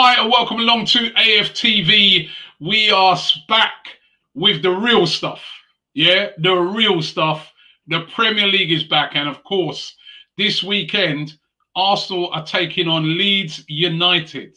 Hi and welcome along to AFTV. We are back with the real stuff. Yeah, the real stuff. The Premier League is back. And of course, this weekend, Arsenal are taking on Leeds United.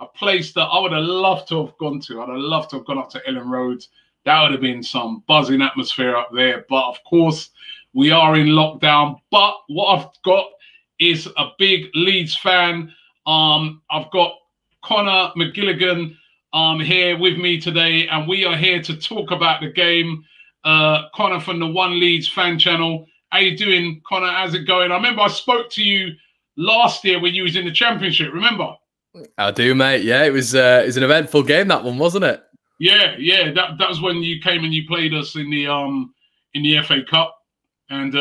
A place that I would have loved to have gone to. I'd have loved to have gone up to Ellen Road. That would have been some buzzing atmosphere up there. But of course, we are in lockdown. But what I've got is a big Leeds fan. I've got Connor McGilligan here with me today, and we are here to talk about the game. Connor from the One Leeds fan channel. How you doing, Connor? How's it going? I remember I spoke to you last year when you was in the Championship, remember? I do, mate. Yeah, it was an eventful game, that one, wasn't it? Yeah. That was when you came and you played us in the FA Cup. And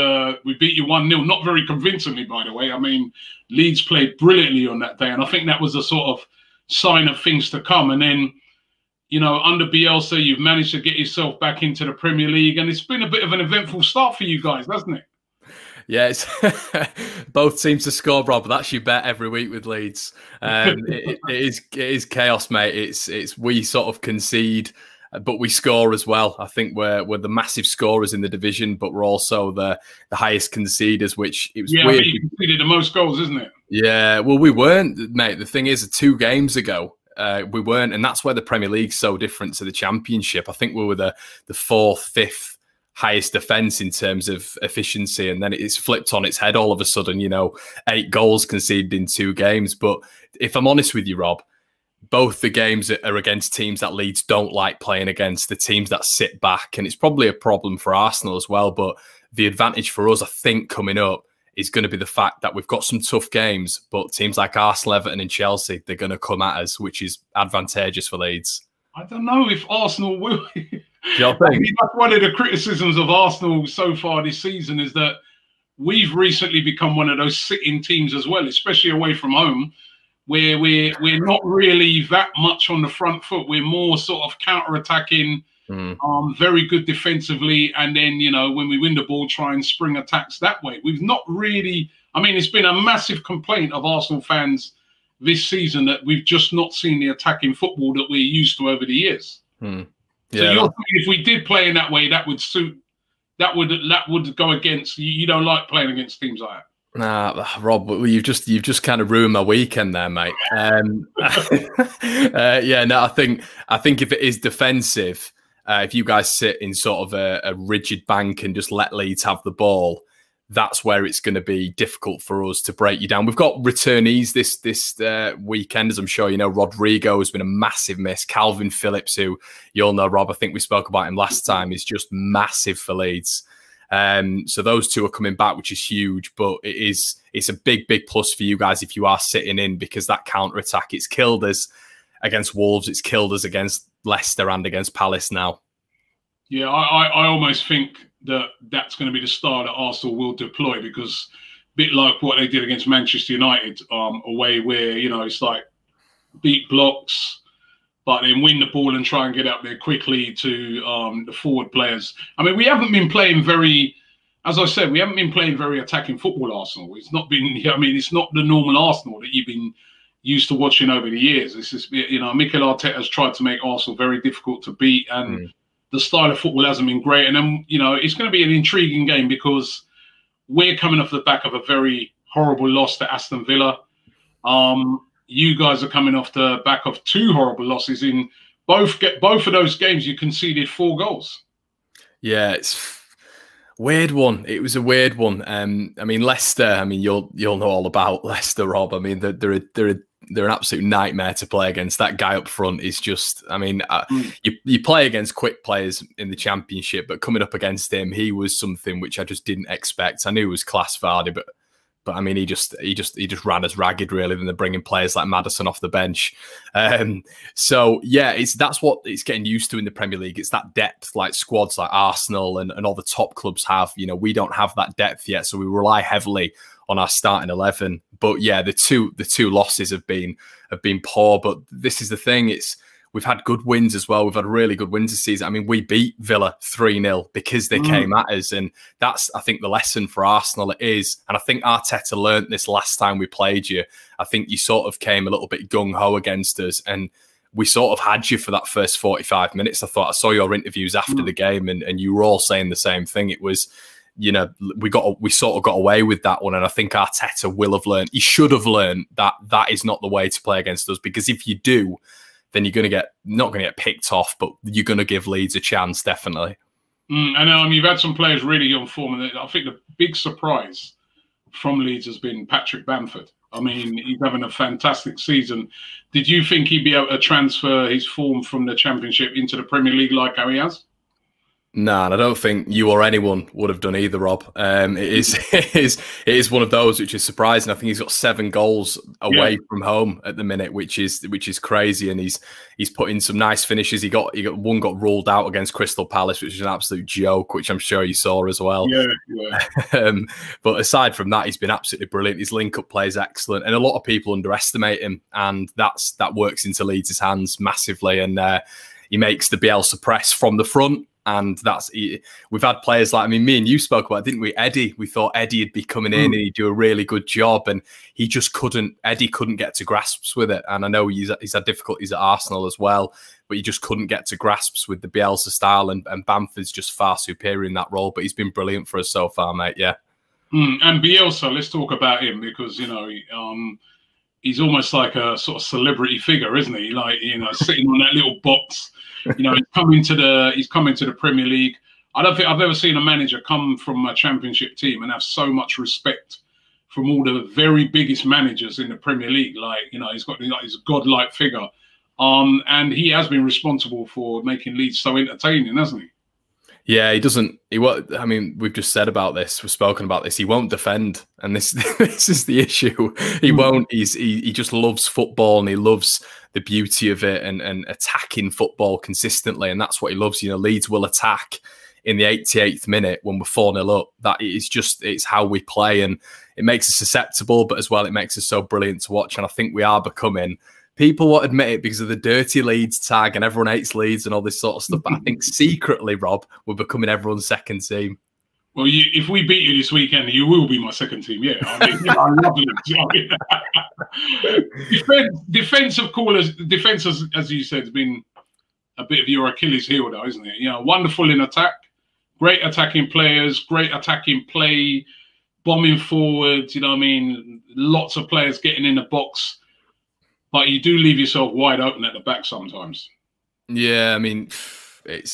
we beat you 1-0, not very convincingly, by the way. I mean, Leeds played brilliantly on that day. And I think that was a sort of sign of things to come. And then, you know, under Bielsa, you've managed to get yourself back into the Premier League. And it's been a bit of an eventful start for you guys, hasn't it? Yeah, it's both teams to score, Rob. That's your bet every week with Leeds. It is chaos, mate. It's we sort of concede, but we score as well. I think we're the massive scorers in the division, but we're also the highest conceders, which it was weird. You conceded the most goals, isn't it? Yeah, well, we weren't, mate. The thing is, 2 games ago, we weren't, and that's where the Premier League's so different to the Championship. I think we were the 4th, 5th highest defence in terms of efficiency, and then it's flipped on its head all of a sudden. You know, 8 goals conceded in 2 games. But if I'm honest with you, Rob, both the games are against teams that Leeds don't like playing against, the teams that sit back. And it's probably a problem for Arsenal as well. But the advantage for us, I think, coming up is going to be the fact that we've got some tough games, but teams like Arsenal, Everton and Chelsea, they're going to come at us, which is advantageous for Leeds. I don't know if Arsenal will. Do you think? I mean, that's one of the criticisms of Arsenal so far this season, is that we've recently become one of those sitting teams as well, especially away from home, where we're not really that much on the front foot. We're more sort of counter-attacking, very good defensively, and then, you know, when we win the ball, try and spring attacks that way. We've not really, I mean, it's been a massive complaint of Arsenal fans this season that we've just not seen the attacking football that we're used to over the years. Yeah, so you're saying if we did play in that way, that would suit, that would go against, you don't like playing against teams like that? Nah, Rob, you've just kind of ruined my weekend there, mate. Yeah, no, I think if it is defensive, if you guys sit in sort of a rigid bank and just let Leeds have the ball, that's where it's going to be difficult for us to break you down. We've got returnees this weekend, as I'm sure you know. Rodrigo has been a massive miss. Calvin Phillips, who you'll know, Rob, I think we spoke about him last time, is just massive for Leeds. So those 2 are coming back, which is huge, but it's a big plus for you guys if you are sitting in, because that counter-attack, it's killed us against Wolves, it's killed us against Leicester and against Palace now. Yeah, I almost think that's going to be the style that Arsenal will deploy, because a bit like what they did against Manchester United away, where, you know, it's like beat blocks, but then win the ball and try and get up there quickly to the forward players. I mean, we haven't been playing very, as I said, we haven't been playing very attacking football, Arsenal. It's not been, I mean, it's not the normal Arsenal that you've been used to watching over the years. It's just, you know, Mikel Arteta has tried to make Arsenal very difficult to beat, and the style of football hasn't been great. And then, you know, it's going to be an intriguing game because we're coming off the back of a very horrible loss to Aston Villa. You guys are coming off the back of 2 horrible losses. In both of those games, you conceded 4 goals. Yeah, it's weird one. It was a weird one. I mean, Leicester. I mean, you'll know all about Leicester, Rob. I mean, they're an absolute nightmare to play against. That guy up front is just, I mean, you play against quick players in the Championship, but coming up against him, he was something which I just didn't expect. I knew it was class Vardy, but I mean, he just ran as ragged, really, than they're bringing players like Maddison off the bench. So yeah, that's what it's getting used to in the Premier League. It's that depth, like squads like Arsenal and all the top clubs have. You know, we don't have that depth yet, so we rely heavily on our starting 11. But yeah, the two losses have been poor. But this is the thing: we've had good wins as well. We've had really good wins this season. I mean, we beat Villa 3-0 because they came at us. And that's, I think, the lesson for Arsenal it is. And I think Arteta learnt this last time we played you. I think you sort of came a little bit gung-ho against us. And we sort of had you for that first 45 minutes. I saw your interviews after the game and you were all saying the same thing. It was, you know, we sort of got away with that one. And I think Arteta will have learned, he should have learned that that is not the way to play against us, because if you do, then you're going to not going to get picked off, but you're going to give Leeds a chance, definitely. And you've had some players really on form. And I think the big surprise from Leeds has been Patrick Bamford. I mean, he's having a fantastic season. Did you think he'd be able to transfer his form from the Championship into the Premier League like how he has? No, and I don't think you or anyone would have done either, Rob. It is one of those which is surprising. I think he's got 7 goals away from home at the minute, which is crazy. And he's put in some nice finishes. He got one got ruled out against Crystal Palace, which is an absolute joke, which I'm sure you saw as well. Yeah. But aside from that, he's been absolutely brilliant. His link-up play is excellent, and a lot of people underestimate him, and that works into Leeds' hands massively. And he makes the Bielsa press from the front. And we've had players like, I mean, me and you spoke about it, didn't we? Eddie, we thought Eddie would be coming in and he'd do a really good job, and he just couldn't. Eddie couldn't get to grasps with it. And I know he's had difficulties at Arsenal as well, but he just couldn't get to grasps with the Bielsa style. And Bamford's just far superior in that role. But he's been brilliant for us so far, mate. Yeah. And Bielsa, let's talk about him, because you know he's almost like a sort of celebrity figure, isn't he? Like, you know, sitting on that little box. You know, he's coming to the Premier League. I don't think I've ever seen a manager come from a Championship team and have so much respect from all the very biggest managers in the Premier League. Like, you know, he's a godlike figure, and he has been responsible for making Leeds so entertaining, hasn't he? Yeah, he doesn't. I mean, we've just said about this. We've spoken about this. He won't defend, and this is the issue. He won't. He just loves football, and he loves the beauty of it, and attacking football consistently, and that's what he loves. You know, Leeds will attack in the 88th minute when we're 4-0 up. That is it's how we play, and it makes us susceptible, but as well, it makes us so brilliant to watch. And I think we are becoming. People won't admit it because of the dirty Leeds tag and everyone hates Leeds and all this sort of stuff. But I think secretly, Rob, we're becoming everyone's second team. Well, if we beat you this weekend, you will be my second team. Yeah, I mean, I love Leeds. Defense, of course, defense, as you said, has been a bit of your Achilles heel, though, isn't it? You know, wonderful in attack, great attacking players, great attacking play, bombing forwards. You know what I mean? Lots of players getting in the box. But you do leave yourself wide open at the back sometimes. Yeah, I mean, it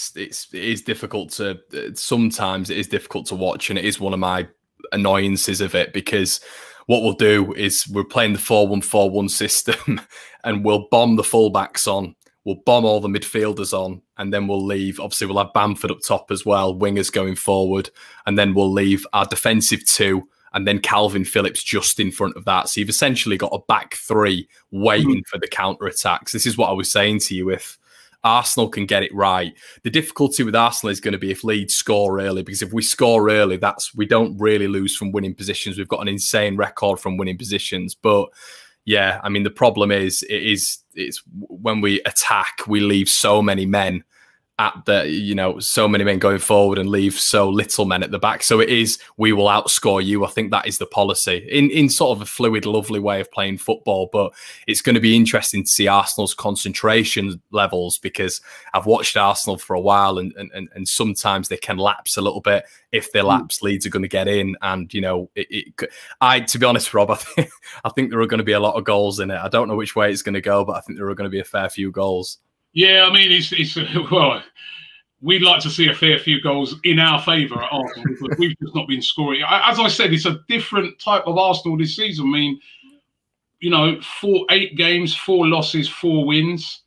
is difficult to sometimes it is difficult to watch, and it is one of my annoyances of it, because what we'll do is we're playing the 4-1-4-1 system, and we'll bomb the fullbacks on, we'll bomb all the midfielders on, and then we'll leave. Obviously, we'll have Bamford up top as well, wingers going forward, and then we'll leave our defensive 2. And then Calvin Phillips just in front of that. So you've essentially got a back 3 waiting for the counter-attacks. This is what I was saying to you. If Arsenal can get it right, the difficulty with Arsenal is going to be if Leeds score early, because if we score early, we don't really lose from winning positions. We've got an insane record from winning positions. But yeah, I mean, the problem is, it's when we attack, we leave so many men at the, you know, so many men going forward and leave so little men at the back. So it is, we will outscore you. I think that is the policy in sort of a fluid, lovely way of playing football. But it's going to be interesting to see Arsenal's concentration levels, because I've watched Arsenal for a while, and sometimes they can lapse a little bit. If they lapse, Leeds are going to get in. And, you know, to be honest, Rob, I think there are going to be a lot of goals in it. I don't know which way it's going to go, but I think there are going to be a fair few goals. Yeah, I mean, it's well, we'd like to see a fair few goals in our favour at Arsenal, because we've just not been scoring. As I said, it's a different type of Arsenal this season. I mean, you know, 8 games, 4 losses, 4 wins.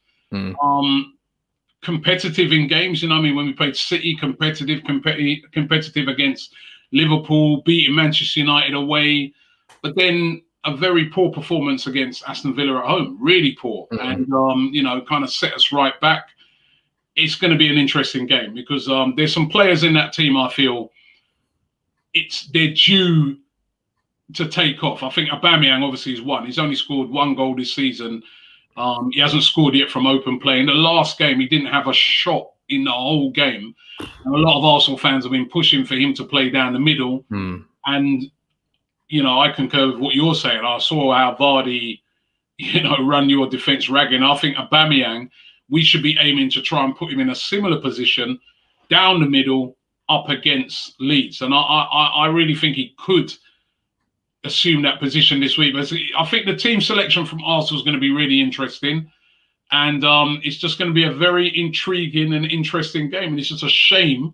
Competitive in games, you know what I mean? When we played City, competitive against Liverpool, beating Manchester United away, but then a very poor performance against Aston Villa at home, really poor. And, you know, kind of set us right back. It's going to be an interesting game, because there's some players in that team I feel they're due to take off. I think Aubameyang obviously is one. He's only scored 1 goal this season. He hasn't scored yet from open play. In the last game, he didn't have a shot in the whole game. And a lot of Arsenal fans have been pushing for him to play down the middle. And, you know, I concur with what you're saying. I saw how Vardy, you know, run your defence ragging. I think Aubameyang, we should be aiming to try and put him in a similar position down the middle up against Leeds. And I really think he could assume that position this week. But I think the team selection from Arsenal is going to be really interesting. And it's just going to be a very intriguing and interesting game. And it's just a shame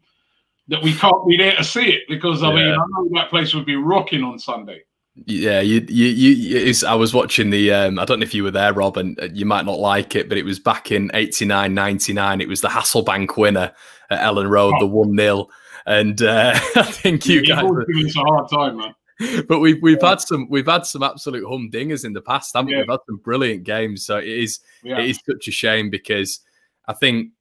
that we can't be there to see it, because I mean, I know that place would be rocking on Sunday. Yeah, I was watching the, I don't know if you were there, Rob, and you might not like it, but it was back in 89, 99. It was the Hasselbank winner at Ellen Road, the 1-0. And I think you guys... It's a hard time, man. But we've had some absolute humdingers in the past, haven't we? We've had some brilliant games. So it is such a shame, because I think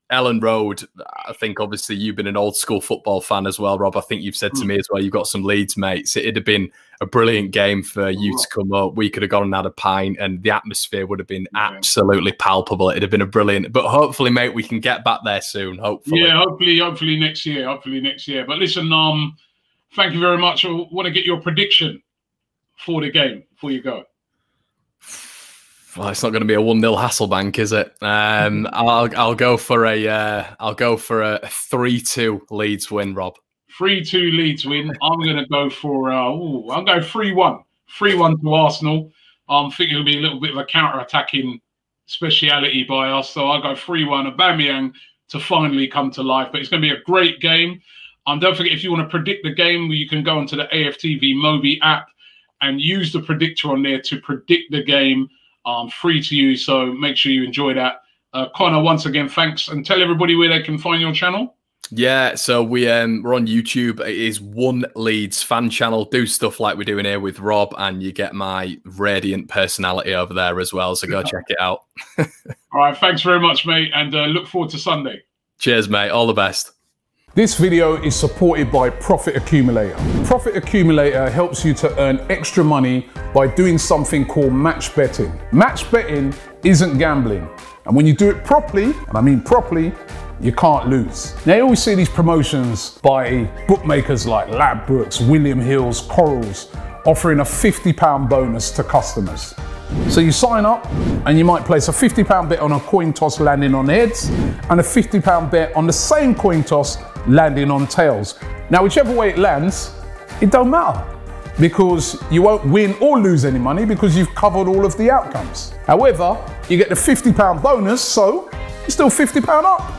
Ellen Road, I think obviously you've been an old school football fan as well, Rob. I think you've said to me as well, you've got some Leeds mates. It'd have been a brilliant game for you to come up. We could have gone and had a pint, and the atmosphere would have been absolutely palpable. It'd have been a brilliant, but hopefully, mate, we can get back there soon. Hopefully. Yeah, hopefully next year. Hopefully next year. But listen, thank you very much. I want to get your prediction for the game before you go. Well, it's not going to be a 1-0 Hasselbank, is it? I'll go for a 3-2 Leeds win, Rob. 3-2 Leeds win. I'm going to go for I'll go 3-1. 3-1 to Arsenal. I'm thinking it'll be a little bit of a counter-attacking speciality by us, so I'll go 3-1. Aubameyang to finally come to life. But it's going to be a great game. Don't forget, if you want to predict the game, you can go onto the AFTV Mobi app and use the predictor on there to predict the game. Free to use, so make sure you enjoy that. Connor, once again, thanks, and tell everybody where they can find your channel. Yeah, so we're on YouTube. It is One Leeds fan channel. Do stuff like we're doing here with Rob, and you get my radiant personality over there as well, so go check it out. All right, thanks very much, mate, and look forward to Sunday. Cheers, mate. All the best. This video is supported by Profit Accumulator. Profit Accumulator helps you to earn extra money by doing something called match betting. Match betting isn't gambling. And when you do it properly, and I mean properly, you can't lose. Now, you always see these promotions by bookmakers like Ladbrokes, William Hill's, Corals, offering a £50 bonus to customers. So you sign up and you might place a £50 bet on a coin toss landing on heads and a £50 bet on the same coin toss landing on tails. Now, whichever way it lands, it don't matter, because you won't win or lose any money because you've covered all of the outcomes. However, you get the £50 bonus, so you're still £50 up.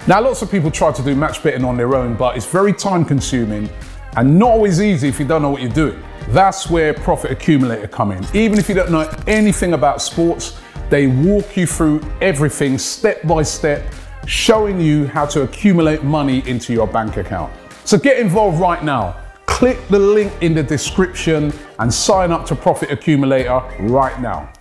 Now, lots of people try to do match betting on their own, but it's very time consuming and not always easy if you don't know what you're doing. That's where Profit Accumulator come in. Even if you don't know anything about sports, they walk you through everything step by step, showing you how to accumulate money into your bank account. So get involved right now. Click the link in the description and sign up to Profit Accumulator right now.